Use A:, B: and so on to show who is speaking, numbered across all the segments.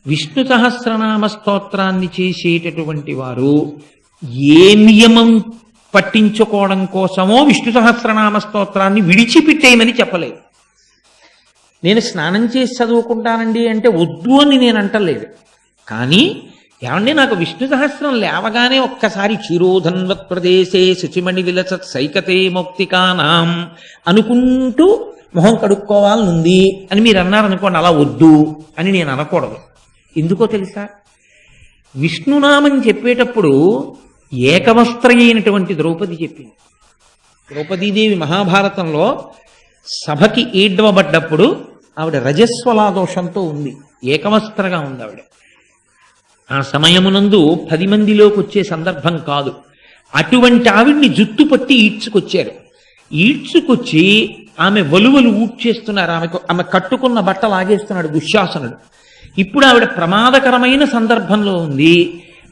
A: విష్ణు సహస్రనామ స్తోత్రాన్ని చేసేటటువంటి వారు ఏ నియమం పట్టించుకోవడం కోసమో విష్ణు సహస్రనామ స్తోత్రాన్ని విడిచిపెట్టేయమని చెప్పలేదు. నేను స్నానం చేసి చదువుకుంటానండి అంటే వద్దు అని నేను అంటలేదు. కానీ ఏమండి, నాకు విష్ణు సహస్రం లేవగానే ఒక్కసారి క్షీరోధన్వత్ ప్రదేశే శుచిమణి విలసత్ సైకతే మౌక్తికానాం అనుకుంటూ మొహం కడుక్కోవాలనుంది అని మీరు అన్నారనుకోండి, అలా వద్దు అని నేను అనకూడదు. ఎందుకో తెలుసా? విష్ణునామం చెప్పేటప్పుడు ఏకవస్త్ర అయినటువంటి ద్రౌపది చెప్పింది. ద్రౌపదీదేవి మహాభారతంలో సభకి ఈడ్వబడ్డప్పుడు ఆవిడ రజస్వలా దోషంతో ఉంది, ఏకవస్త్రగా ఉంది ఆవిడ. ఆ సమయమునందు 10 మందిలోకి వచ్చే సందర్భం కాదు. అటువంటి ఆవిడ్ని జుట్టు పట్టి ఈడ్చుకొచ్చారు. ఈడ్చుకొచ్చి ఆమె వలువలు ఊడ్చేస్తున్నారు. ఆమె కట్టుకున్న బట్ట లాగేస్తున్నాడు దుశ్శాసనుడు. ఇప్పుడు ఆవిడ ప్రమాదకరమైన సందర్భంలో ఉంది.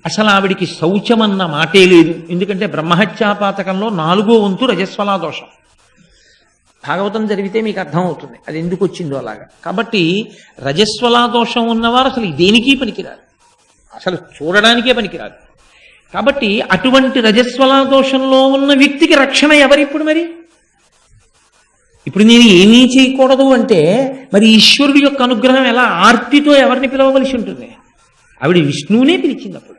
A: అసలు ఆవిడికి శౌచమన్న మాటే లేదు. ఎందుకంటే బ్రహ్మహత్యాపాతకంలో 4వ వంతు రజస్వలా దోషం. భాగవతం జరిగితే మీకు అర్థమవుతుంది అది ఎందుకు వచ్చిందో అలాగా. కాబట్టి రజస్వలా దోషం ఉన్నవారు అసలు దేనికి పనికిరారు, అసలు చూడడానికే పనికిరాదు. కాబట్టి అటువంటి రజస్వలా దోషంలో ఉన్న వ్యక్తికి రక్షణ ఎవరిప్పుడు? మరి ఇప్పుడు నేను ఏమీ చేయకూడదు అంటే మరి ఈశ్వరుడి యొక్క అనుగ్రహం ఎలా? ఆర్తితో ఎవరిని పిలవవలసి ఉంటుంది? ఆవిడ విష్ణువునే పిలిచింది అప్పుడు.